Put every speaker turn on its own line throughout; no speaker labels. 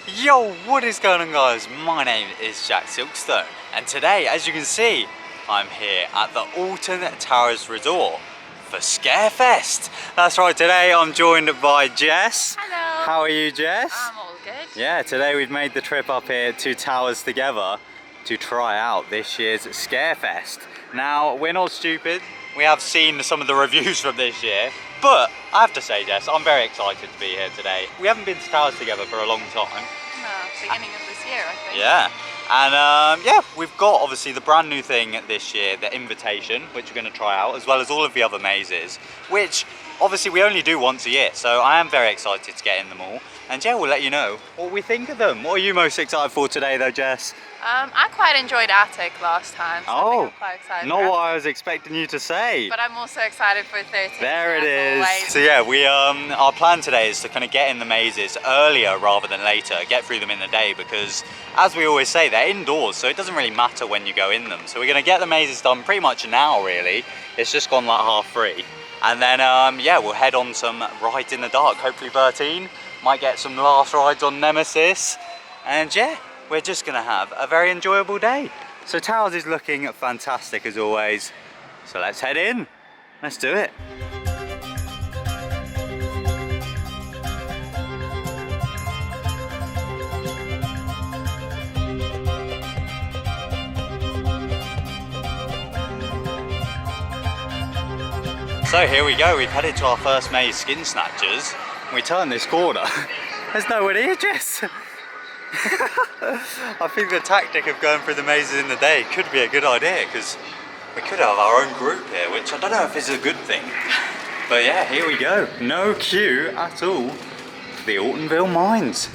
Yo, what is going on, guys? My name is TheJackSilkstone, and today, as you can see, I'm here at the Alton Towers Resort for Scarefest. That's right, today I'm joined by Jess.
Hello.
How are you, Jess?
I'm all good.
Yeah, today we've made the trip up here to Towers together to try out this year's Scarefest. Now, we're not stupid. We have seen some of the reviews from this year, but I have to say, Jess, I'm very excited to be here today. We haven't been to Towers together for a long time.
No, beginning of this year, I think.
Yeah, and yeah, we've got obviously the brand new thing this year, the Invitation, which we're going to try out, as well as all of the other mazes, which obviously we only do once a year, so I am very excited to get in them all. And yeah, we'll let you know what we think of them. What are you most excited for today though, Jess?
I quite enjoyed Attic last time, so I think I'm quite excited.
Not what I was expecting you to say.
But I'm also excited for 13.
There it is. So yeah, we our plan today is to kind of get in the mazes earlier rather than later, get through them in the day, because as we always say, they're indoors, so it doesn't really matter when you go in them. So we're going to get the mazes done pretty much now, really. It's just gone like 3:30. And then yeah, we'll head on some rides in the dark, hopefully 13. Might get some last rides on Nemesis. And yeah, we're just gonna have a very enjoyable day. So Towers is looking fantastic as always. So let's head in. Let's do it. So here we go, we've headed to our first maze, Skin Snatchers. We turn this corner. There's no one here, Jess. I think the tactic of going through the mazes in the day could be a good idea, because we could have our own group here, which I don't know if is a good thing. But yeah, here we go. No queue at all for the Altonville Mines.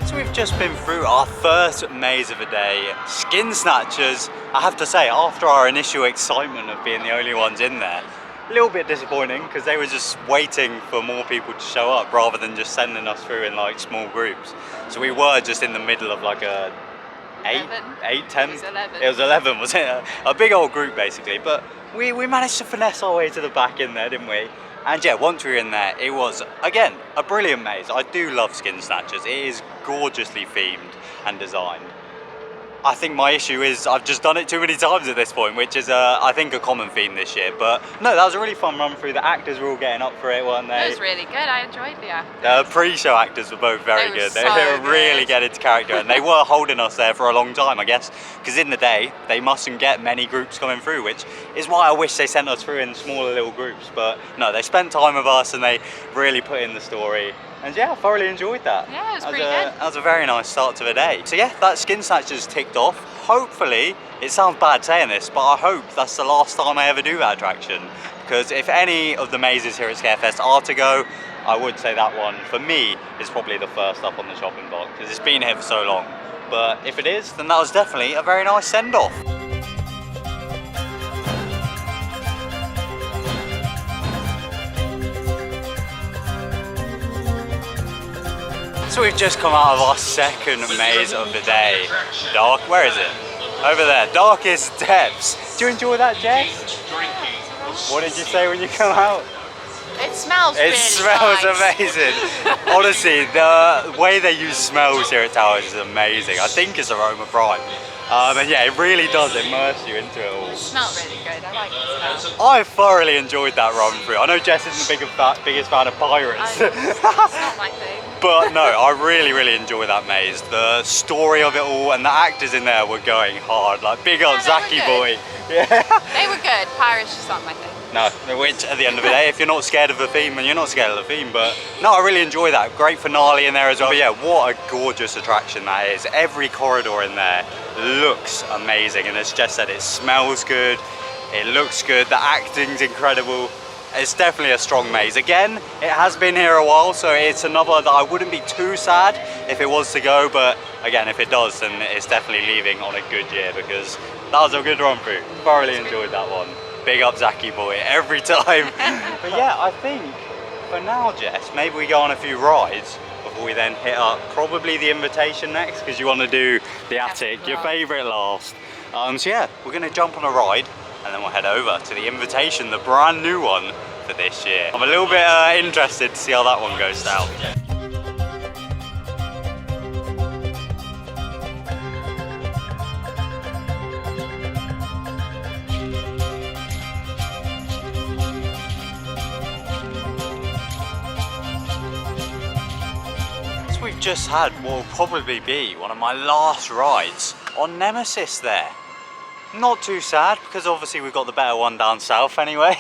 So we've just been through our first maze of the day, Skin Snatchers. I have to say, after our initial excitement of being the only ones in there, a little bit disappointing because they were just waiting for more people to show up rather than just sending us through in like small groups. So we were just in the middle of like a 10?
It was 11.
It was 11, was it? A big old group basically, but we managed to finesse our way to the back in there, didn't we? And yeah, once we were in there, it was, again, a brilliant maze. I do love Skin Snatchers. It is gorgeously themed and designed. I think my issue is I've just done it too many times at this point, which is, I think, a common theme this year. But no, that was a really fun run through. The actors were all getting up for it, weren't they?
It was really good. I enjoyed the actors.
The pre-show actors were both very good. They were really getting into character, and they were holding us there for a long time, I guess, because in the day, they mustn't get many groups coming through, which is why I wish they sent us through in smaller little groups. But no, they spent time with us, and they really put in the story. And yeah, I thoroughly enjoyed that.
Yeah, it was pretty good.
That was a very nice start to the day. So yeah, that Skin Snatchers ticked off. Hopefully, it sounds bad saying this, but I hope that's the last time I ever do that attraction. Because if any of the mazes here at Scarefest are to go, I would say that one, for me, is probably the first up on the shopping block, because it's been here for so long. But if it is, then that was definitely a very nice send-off. So we've just come out of our second maze of the day. Dark, where is it? Over there, Darkest Depths. Do you enjoy that, Jess? What did you say when you come out?
It smells really nice.
It smells amazing. Honestly, the way they use smells here at Towers is amazing. I think it's aroma prime. And yeah, it really does immerse you into it all.
It smelled really good. I like the smell.
I thoroughly enjoyed that run through. I know Jess isn't the biggest fan of pirates.
It's not my thing.
But no, I really enjoy that maze. The story of it all, and the actors in there were going hard. Like, big up Zaki boy. Yeah.
They were good. Pirates just not my thing.
No, which at the end of the day, if you're not scared of the theme, then you're not scared of the theme. But no, I really enjoy that. Great finale in there as well. But yeah, what a gorgeous attraction that is. Every corridor in there looks amazing. And as Jess said, it smells good. It looks good. The acting's incredible. It's definitely a strong maze. Again, it has been here a while, so it's another that I wouldn't be too sad if it was to go. But again, if it does, then it's definitely leaving on a good year, because that was a good run through. Thoroughly enjoyed that one. Big up Zaki boy every time. But yeah, I think for now, Jess, maybe we go on a few rides before we then hit up probably the Invitation next, because you want to do the Attic, your favourite last. So yeah, we're going to jump on a ride and then we'll head over to the Invitation, the brand new one for this year. I'm a little bit interested to see how that one goes down. So we've just had what will probably be one of my last rides on Nemesis there. Not too sad, because obviously we've got the better one down south anyway.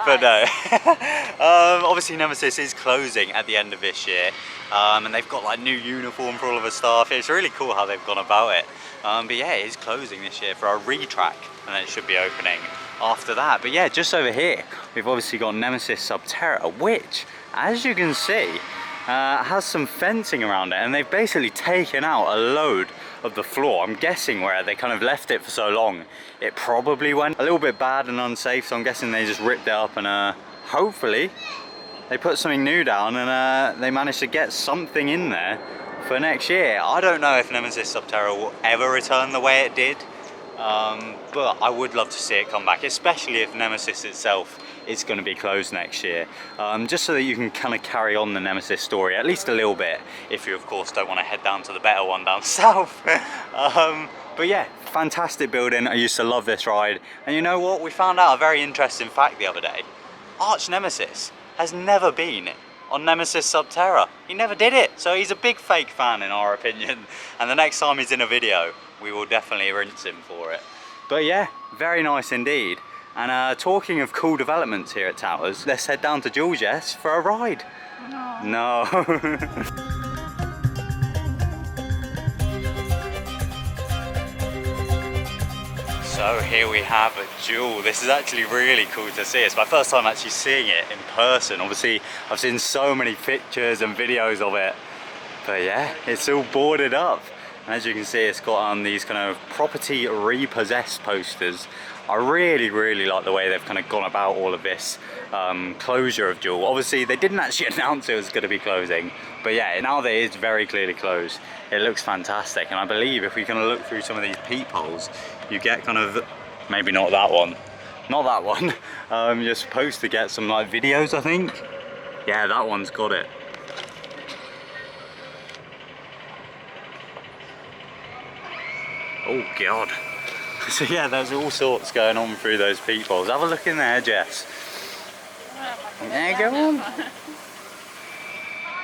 But no. Obviously Nemesis is closing at the end of this year, and they've got like new uniform for all of the staff. It's really cool how they've gone about it. But yeah, it is closing this year for a retrack, and then it should be opening after that. But yeah, just over here we've obviously got Nemesis Subterra, which, as you can see, has some fencing around it, and they've basically taken out a load of the floor. I'm guessing where they kind of left it for so long, it probably went a little bit bad and unsafe, so I'm guessing they just ripped it up, and hopefully they put something new down, and they managed to get something in there for next year. I don't know if Nemesis Subterra will ever return the way it did, but I would love to see it come back, especially if Nemesis itself is going to be closed next year, just so that you can kind of carry on the Nemesis story at least a little bit, if you of course don't want to head down to the better one down south. But yeah, fantastic building. I used to love this ride, and you know what, we found out a very interesting fact the other day. Arch Nemesis has never been on Nemesis Subterra. He never did it, so he's a big fake fan in our opinion, and the next time he's in a video we will definitely rinse him for it. But yeah, very nice indeed. And talking of cool developments here at Towers, let's head down to Duel, Jess, for a ride. No. So here we have a Duel. This is actually really cool to see. It's my first time actually seeing it in person. Obviously, I've seen so many pictures and videos of it, but yeah, it's all boarded up. And as you can see, it's got these kind of property repossessed posters. I really like the way they've kind of gone about all of this closure of Duel. Obviously they didn't actually announce it was going to be closing, but yeah, now that it is very clearly closed, it looks fantastic. And I believe if we kind of look through some of these peepholes, you get kind of, maybe not that one, you're supposed to get some like videos, I think. Yeah, that one's got it. Oh god. So yeah, there's all sorts going on through those peepholes. Have a look in there, Jess. There you go.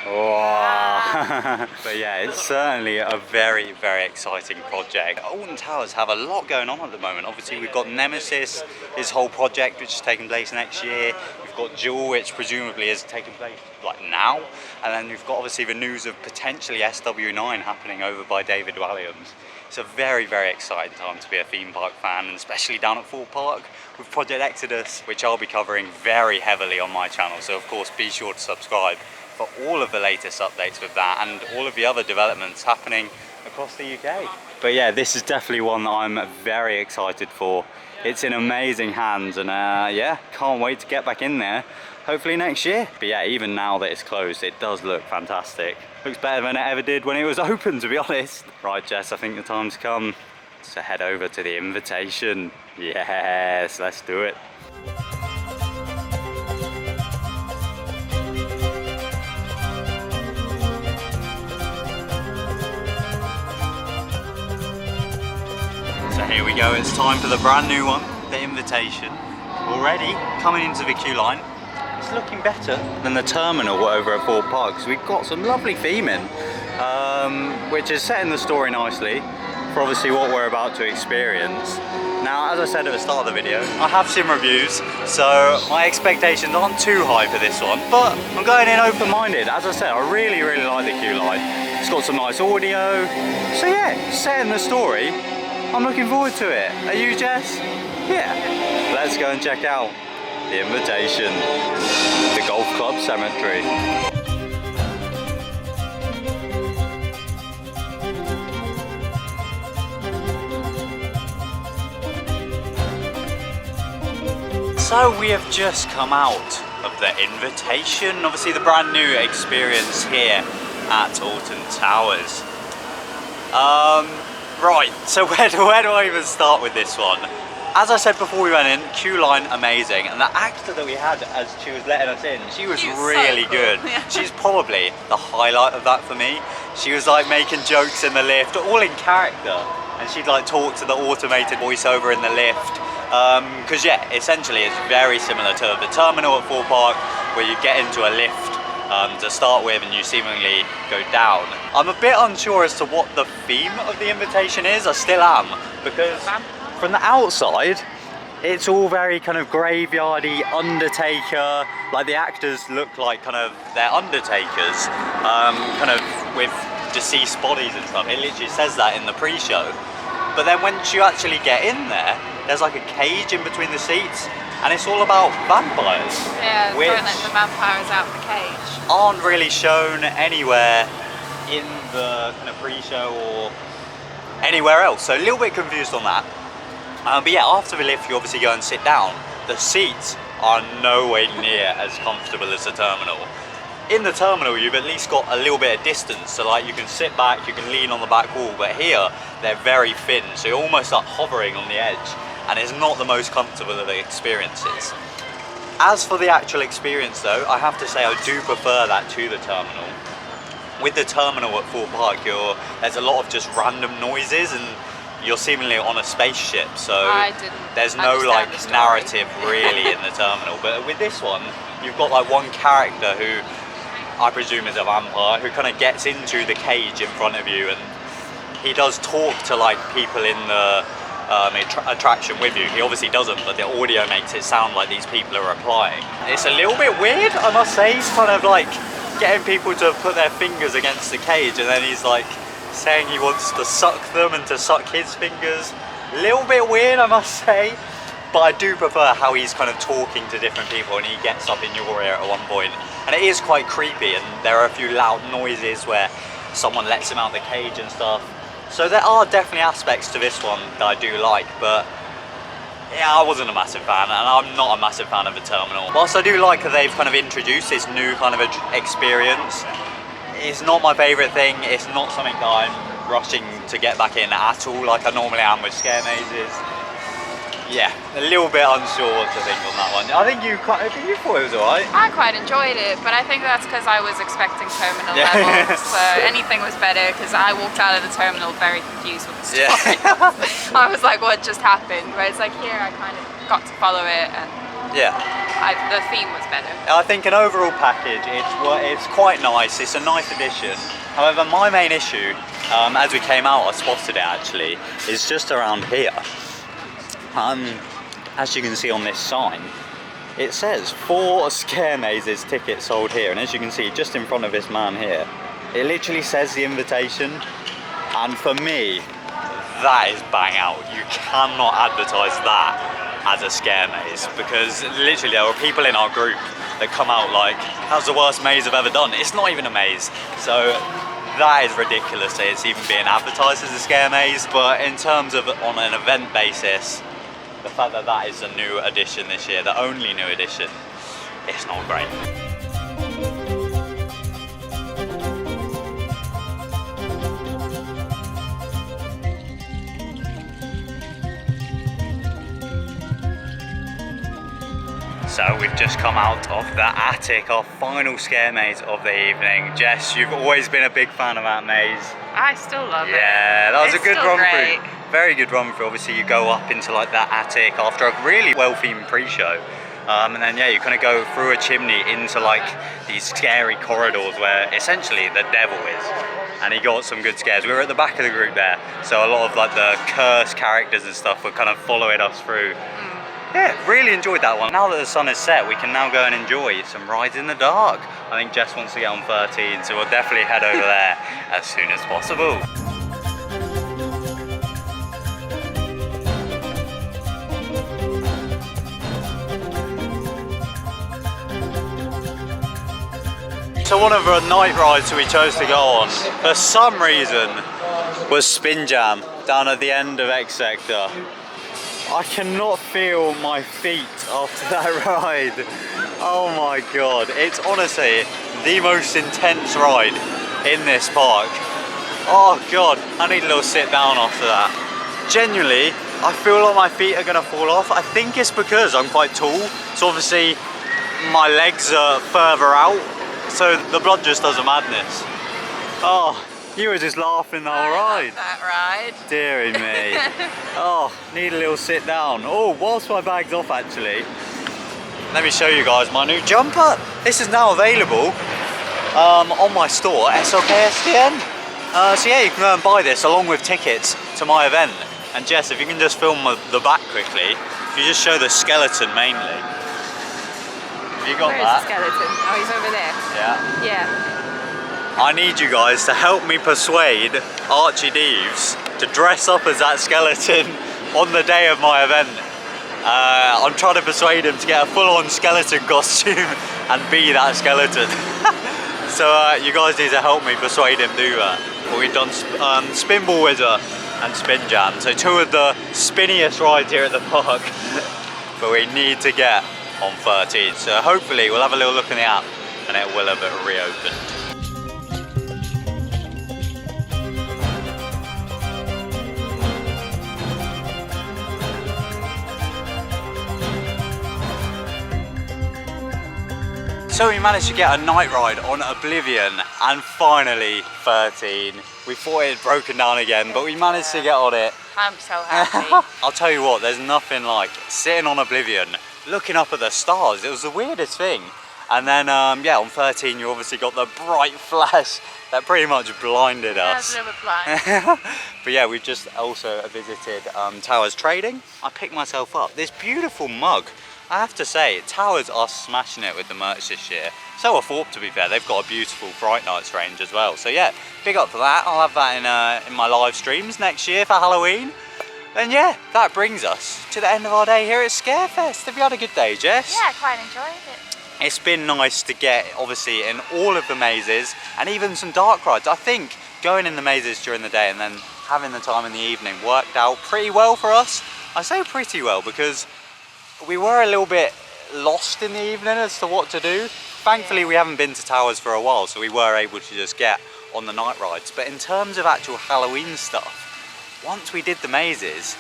Wow. But yeah, it's certainly a very exciting project. Alton Towers have a lot going on at the moment. Obviously we've got Nemesis, his whole project, which is taking place next year. We've got Duel, which presumably is taking place like now. And then we've got obviously the news of potentially SW9 happening over by David Walliams. It's a very exciting time to be a theme park fan, and especially down at Thorpe Park with Project Exodus, which I'll be covering very heavily on my channel. So of course be sure to subscribe for all of the latest updates with that and all of the other developments happening across the UK. But yeah, this is definitely one that I'm very excited for. It's in amazing hands, and yeah, can't wait to get back in there, hopefully next year. But yeah, even now that it's closed, it does look fantastic. Looks better than it ever did when it was open, to be honest. Right, Jess, I think the time's come to head over to the invitation. Yes, let's do it. So here we go, it's time for the brand new one, the invitation. Already coming into the queue line. It's looking better than the terminal over at Thorpe Park, because we've got some lovely theming, which is setting the story nicely for obviously what we're about to experience. Now, as I said at the start of the video, I have seen reviews, so my expectations aren't too high for this one, but I'm going in open-minded. As I said, I really like the queue line. It's got some nice audio, so yeah, setting the story. I'm looking forward to it. Are you, Jess? Yeah. Let's go and check out the invitation, the golf club cemetery. So we have just come out of the invitation, obviously the brand new experience here at Alton Towers. Right, so where do I even start with this one? As I said before we went in, queue line amazing, and the actor that we had as she was letting us in, she was really
so cool.
good.
Yeah.
She's probably the highlight of that for me. She was like making jokes in the lift, all in character, and she'd like talk to the automated voiceover in the lift. Because yeah, essentially it's very similar to the terminal at Thorpe Park, where you get into a lift to start with and you seemingly go down. I'm a bit unsure as to what the theme of the invitation is. I still am, because from the outside, it's all very kind of graveyardy, Undertaker, like the actors look like kind of, they're Undertakers, kind of with deceased bodies and stuff. It literally says that in the pre-show. But then once you actually get in there, there's like a cage in between the seats, and it's all about vampires.
Yeah,
which
throwing the vampires out the cage.
aren't really shown anywhere in the kind of pre-show or anywhere else. So a little bit confused on that. But yeah, after the lift, you obviously go and sit down. The seats are no way near as comfortable as the terminal. In the terminal, you've at least got a little bit of distance, so like you can sit back, you can lean on the back wall, but here, they're very thin, so you're almost like hovering on the edge, and it's not the most comfortable of the experiences. As for the actual experience though, I have to say I do prefer that to the terminal. With the terminal at Thorpe Park, there's a lot of just random noises, and you're seemingly on a spaceship, so there's no like narrative really in the terminal. But with this one, you've got like one character who I presume is a vampire, who kind of gets into the cage in front of you, and he does talk to like people in the attraction with you. He obviously doesn't, but the audio makes it sound like these people are replying. It's a little bit weird, I must say. He's kind of like getting people to put their fingers against the cage, and then he's like saying he wants to suck them and to suck his fingers. A little bit weird, I must say. But I do prefer how he's kind of talking to different people, and he gets up in your ear at one point. And it is quite creepy, and there are a few loud noises where someone lets him out the cage and stuff. So there are definitely aspects to this one that I do like, but yeah, I wasn't a massive fan, and I'm not a massive fan of the terminal. Whilst I do like that they've kind of introduced this new kind of experience, it's not my favourite thing. It's not something that I'm rushing to get back in at all, like I normally am with scare mazes. Yeah, a little bit unsure what to think on that one. I think you thought it was alright.
I quite enjoyed it, but I think that's because I was expecting terminal levels, so anything was better, because I walked out of the terminal very confused with the story. Yeah. I was like, what just happened? Whereas like here, I kind of got to follow it, and yeah, the theme was better. I
think an overall package, it's quite nice. It's a nice addition. However, my main issue, as we came out, I spotted it actually, is just around here. As you can see on this sign, it says 4 scare mazes tickets sold here, and as you can see just in front of this man here, it literally says the invitation, and for me, that is bang out. You cannot advertise that as a scare maze, because literally there were people in our group that come out like, how's the worst maze I've ever done? It's not even a maze. So that is ridiculous that it's even being advertised as a scare maze. But in terms of on an event basis, the fact that that is a new addition this year, the only new addition, it's not great. So we've just come out of the attic, our final scare maze of the evening. Jess, you've always been a big fan of that maze.
I still love it.
Yeah, that was a good run
through.
Very good run through. Obviously you go up into like that attic after a really well-themed pre-show. And then yeah, you kind of go through a chimney into like these scary corridors where essentially the devil is. And he got some good scares. We were at the back of the group there, so a lot of like the cursed characters and stuff were kind of following us through. Yeah, really enjoyed that one. Now that the sun is set, we can now go and enjoy some rides in the dark. I think Jess wants to get on 13, so we'll definitely head over there as soon as possible. So one of the night rides that we chose to go on, for some reason, was Spin Jam down at the end of X Sector. I cannot feel my feet after that ride. Oh my god, it's honestly the most intense ride in this park. Oh god, I need a little sit down after that. Genuinely, I feel like my feet are gonna fall off. I think it's because I'm quite tall, so obviously my legs are further out, so the blood just does a madness. Oh, you were just laughing the whole ride.
That ride.
Dearie me. Oh, need a little sit down. Oh, whilst my bag's off actually, let me show you guys my new jumper. This is now available on my store, SLKSDN. So yeah, you can go and buy this along with tickets to my event. And Jess, if you can just film the back quickly, if you just show the skeleton mainly. Have you got
Where
that?
is the skeleton? Oh, he's over there.
Yeah.
Yeah.
I need you guys to help me persuade Archie Deves to dress up as that skeleton on the day of my event. I'm trying to persuade him to get a full-on skeleton costume and be that skeleton. So you guys need to help me persuade him to do that. Well, we've done Spinball Wizard and Spin Jam, so two of the spinniest rides here at the park. But we need to get on 13, so hopefully we'll have a little look in the app and it will have reopened. So we managed to get a night ride on Oblivion and finally 13. We thought it had broken down again, but we managed to get on it.
I'm so happy.
I'll tell you what, there's nothing like sitting on Oblivion, looking up at the stars. It was the weirdest thing. And then, yeah, on 13 you obviously got the bright flash that pretty much blinded us.
Yeah, a little bit blind.
But yeah, we just also visited Towers Trading. I picked myself up this beautiful mug. I have to say, Towers are smashing it with the merch this year. So I thought, to be fair, they've got a beautiful Fright Nights range as well. So yeah, big up for that. I'll have that in my live streams next year for Halloween. And yeah, that brings us to the end of our day here at Scarefest. Have you had a good day, Jess?
Yeah, I quite enjoyed it.
It's been nice to get, obviously, in all of the mazes and even some dark rides. I think going in the mazes during the day and then having the time in the evening worked out pretty well for us. I say pretty well because we were a little bit lost in the evening as to what to do. Thankfully, we haven't been to Towers for a while, so we were able to just get on the night rides. But in terms of actual Halloween stuff, once we did the mazes,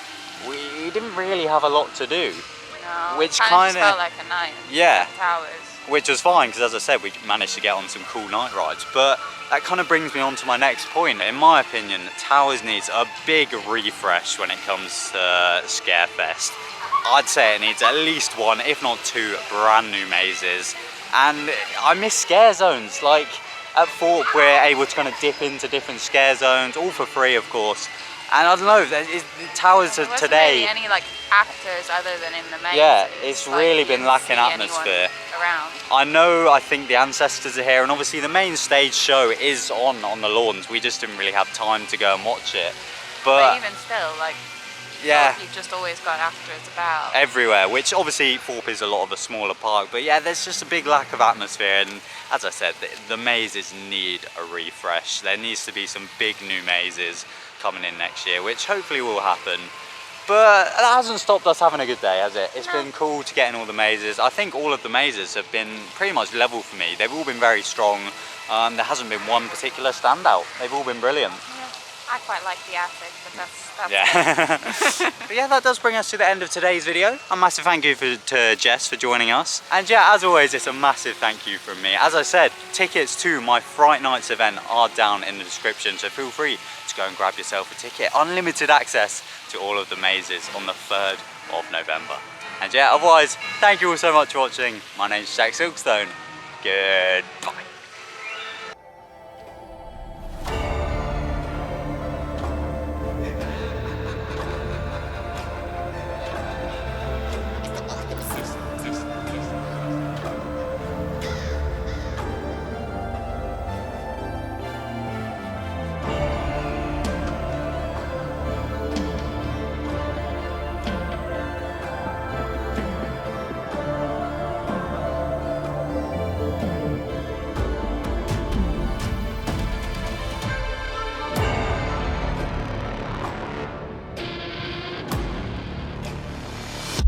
we didn't really have a lot to do.
No,
which
kind of felt like a night.
Yeah.
Towers.
Which was fine, because as I said, we managed to get on some cool night rides. But that kind of brings me on to my next point. In my opinion, Towers needs a big refresh when it comes to Scarefest. I'd say it needs at least one, if not two, brand new mazes. And I miss scare zones. Like at Thorpe, we're able to kind of dip into different scare zones, all for free, of course. And I don't know, Towers
There wasn't
today.
really any like actors other than in the mazes.
Yeah, it's
like,
really
you
been
didn't
lacking
see
atmosphere.
anyone around.
I think the ancestors are here, and obviously the main stage show is on the lawns. We just didn't really have time to go and watch it.
But even still, like,
yeah,
you've just always got actors about.
Everywhere, which obviously Thorpe is a lot of a smaller park, but yeah, there's just a big lack of atmosphere, and as I said, the mazes need a refresh. There needs to be some big new mazes coming in next year, which hopefully will happen. But that hasn't stopped us having a good day, has it? It's been cool to get in all the mazes. I think all of the mazes have been pretty much level for me. They've all been very strong. There hasn't been one particular standout. They've all been brilliant.
Yeah, I quite like the attic, but that's
yeah. But yeah, that does bring us to the end of today's video. A massive thank you to Jess for joining us. And yeah, as always, it's a massive thank you from me. As I said, tickets to my Fright Nights event are down in the description, so feel free to go and grab yourself a ticket. Unlimited access to all of the mazes on the 3rd of November. And yeah, otherwise, thank you all so much for watching. My name's TheJackSilkstone. Good